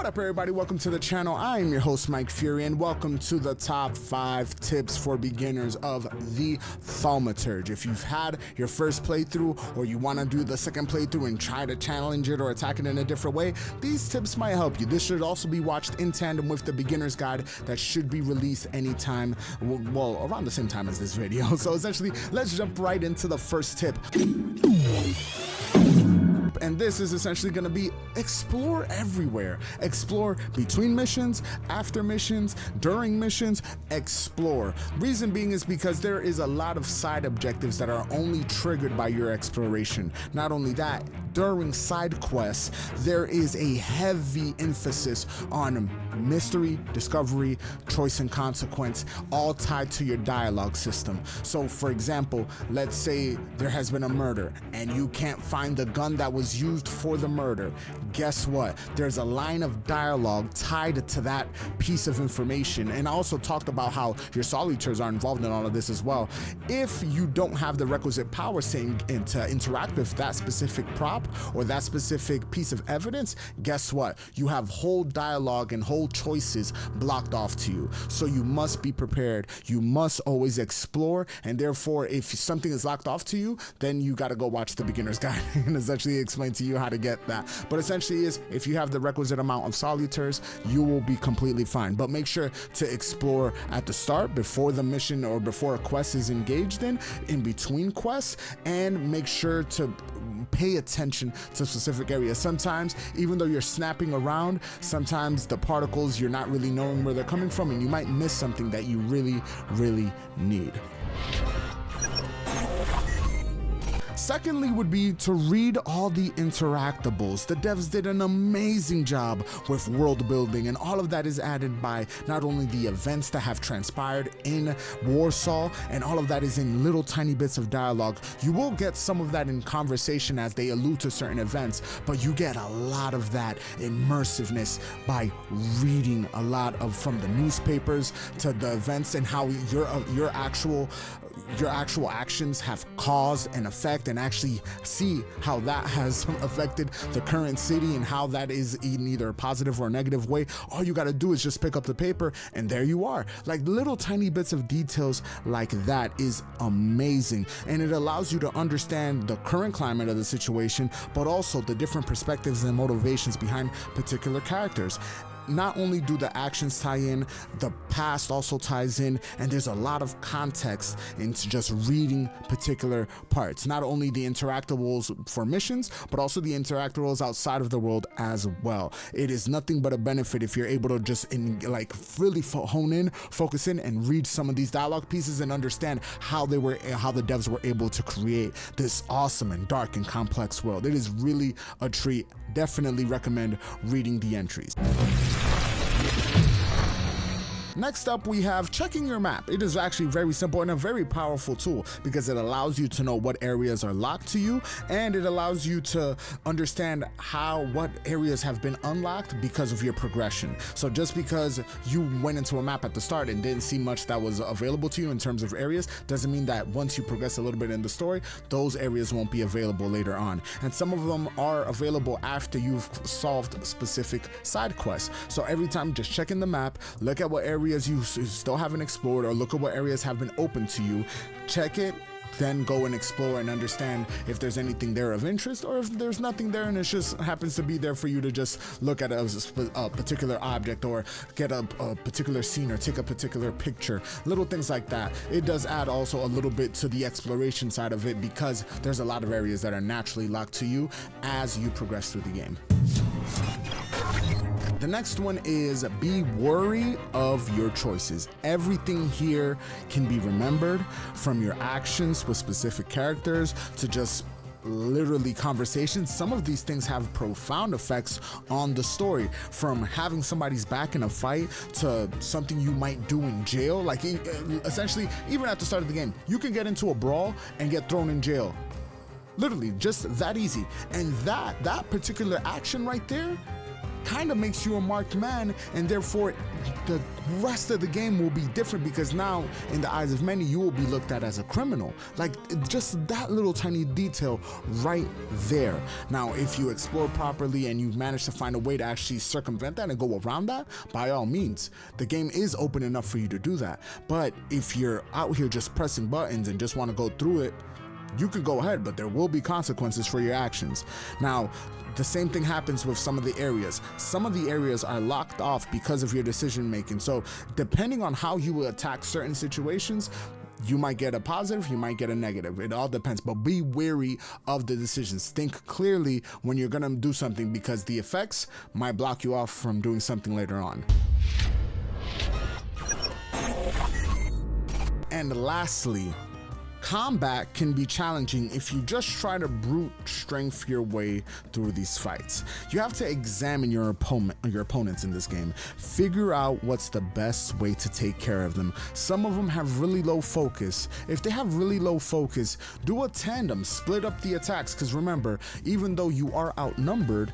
What up, everybody? Welcome to the channel. I am your host, Mike Fury, and welcome to the top 5 tips for beginners of the Thaumaturge. If you've had your first playthrough or you want to do the second playthrough and try to challenge it or attack it in a different way, these tips might help you. This should also be watched in tandem with the beginner's guide that should be released anytime, well, around the same time as this video. So essentially, let's jump right into the first tip. And this is essentially going to be explore everywhere. Explore between missions, after missions, during missions, explore. Reason being is because there is a lot of side objectives that are only triggered by your exploration. Not only that, during side quests, there is a heavy emphasis on mystery, discovery, choice and consequence, all tied to your dialogue system. So for example, let's say there has been a murder and you can't find the gun that was used for the murder. Guess what? There's a line of dialogue tied to that piece of information. And I also talked about how your solitaires are involved in all of this as well. If you don't have the requisite power saying to interact with that specific prop or that specific piece of evidence, guess what? You have whole dialogue and whole choices blocked off to you. So you must be prepared. You must always explore, and therefore if something is locked off to you, then you got to go watch the beginner's guide and essentially explain to you how to get that. But essentially is if you have the requisite amount of solitaires, you will be completely fine. But make sure to explore at the start, before the mission or before a quest is engaged in between quests, and make sure to pay attention to specific areas. Sometimes, even though you're snapping around, sometimes the particles, you're not really knowing where they're coming from, and you might miss something that you really need. Secondly would be to read all the interactables. The devs did an amazing job with world building, and all of that is added by not only the events that have transpired in Warsaw, and all of that is in little tiny bits of dialogue. You will get some of that in conversation as they allude to certain events, but you get a lot of that immersiveness by reading a lot of from the newspapers to the events and how your actual actions have caused an effect, and actually see how that has affected the current city and how that is in either a positive or a negative way. All you got to do is just pick up the paper and there you are. Like little tiny bits of details like that is amazing, and it allows you to understand the current climate of the situation, but also the different perspectives and motivations behind particular characters. Not only do the actions tie in, the past also ties in, and there's a lot of context into just reading particular parts. Not only the interactables for missions, but also the interactables outside of the world as well. It is nothing but a benefit if you're able to just really hone in, focus in, and read some of these dialogue pieces and understand how the devs were able to create this awesome and dark and complex world. It is really a treat. Definitely recommend reading the entries. Next up, we have checking your map. It is actually very simple and a very powerful tool because it allows you to know what areas are locked to you, and it allows you to understand what areas have been unlocked because of your progression. So just because you went into a map at the start and didn't see much that was available to you in terms of areas, doesn't mean that once you progress a little bit in the story, those areas won't be available later on. And some of them are available after you've solved specific side quests. So every time, just check in the map, look at what areas you still haven't explored, or look at what areas have been open to you, check it, then go and explore and understand if there's anything there of interest, or if there's nothing there and it just happens to be there for you to just look at a particular object, or get a particular scene, or take a particular picture, little things like that. It does add also a little bit to the exploration side of it because there's a lot of areas that are naturally locked to you as you progress through the game. The next one is be wary of your choices. Everything here can be remembered, from your actions with specific characters to just literally conversations. Some of these things have profound effects on the story, from having somebody's back in a fight to something you might do in jail. Like essentially, even at the start of the game, you can get into a brawl and get thrown in jail. Literally just that easy. And that particular action right there kind of makes you a marked man, and therefore the rest of the game will be different, because now in the eyes of many you will be looked at as a criminal. Like, just that little tiny detail right there. Now if you explore properly and you've managed to find a way to actually circumvent that and go around that, by all means, the game is open enough for you to do that. But if you're out here just pressing buttons and just want to go through it, you could go ahead, but there will be consequences for your actions. Now, the same thing happens with some of the areas. Some of the areas are locked off because of your decision making. So depending on how you will attack certain situations, you might get a positive, you might get a negative. It all depends, but be wary of the decisions. Think clearly when you're gonna do something, because the effects might block you off from doing something later on. And lastly, combat can be challenging if you just try to brute strength your way through these fights. You have to examine your opponents in this game. Figure out what's the best way to take care of them. Some of them have really low focus. If they have really low focus, do a tandem, split up the attacks, because remember, even though you are outnumbered,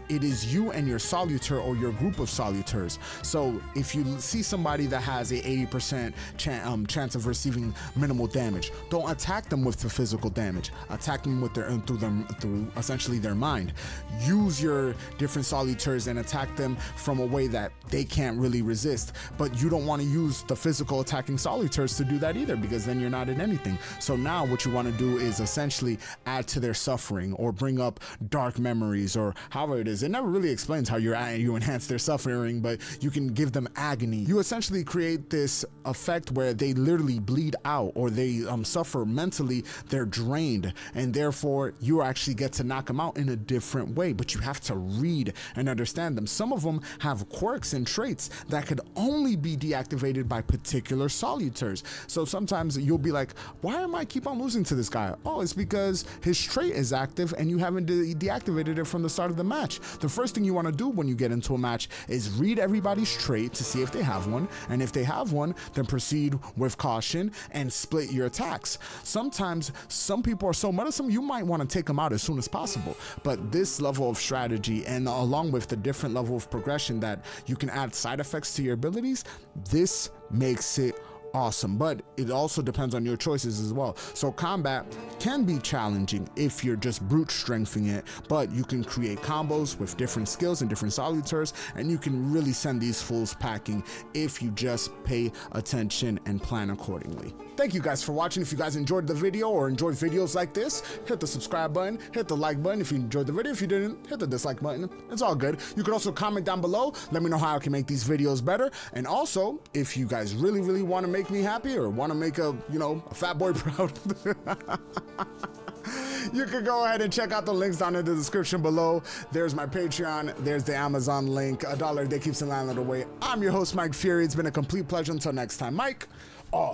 it is you and your Thaumaturge or your group of Thaumaturges. So if you see somebody that has a 80% chance of receiving minimal damage, don't attack them with the physical damage. Attack them with through essentially their mind. Use your different Thaumaturges and attack them from a way that they can't really resist. But you don't want to use the physical attacking Thaumaturges to do that either, because then you're not in anything. So now what you want to do is essentially add to their suffering, or bring up dark memories, or however it is. It never really explains how you enhance their suffering, but you can give them agony. You essentially create this effect where they literally bleed out, or they suffer mentally. They're drained, and therefore you actually get to knock them out in a different way, but you have to read and understand them. Some of them have quirks and traits that could only be deactivated by particular Thaumaturges. So sometimes you'll be like, why am I keep on losing to this guy? Oh, it's because his trait is active and you haven't deactivated it from the start of the match. The first thing you want to do when you get into a match is read everybody's trait to see if they have one, and if they have one, then proceed with caution and split your attacks. Sometimes some people are so meddlesome, you might want to take them out as soon as possible. But this level of strategy, and along with the different level of progression that you can add side effects to your abilities, this makes it awesome. But it also depends on your choices as well. So combat can be challenging if you're just brute strengthening it, but you can create combos with different skills and different Thaumaturges, and you can really send these fools packing if you just pay attention and plan accordingly. Thank you guys for watching. If you guys enjoyed the video or enjoyed videos like this, hit the subscribe button, hit the like button if you enjoyed the video. If you didn't, hit the dislike button. It's all good. You could also comment down below. Let me know how I can make these videos better. And also, if you guys really want to make me happy, or want to make a fat boy proud, you can go ahead and check out the links down in the description below. There's my Patreon, there's the Amazon link. $1 a day keeps the landlord away. I'm your host, Mike Fury. It's been a complete pleasure. Until next time, Mike. Oh.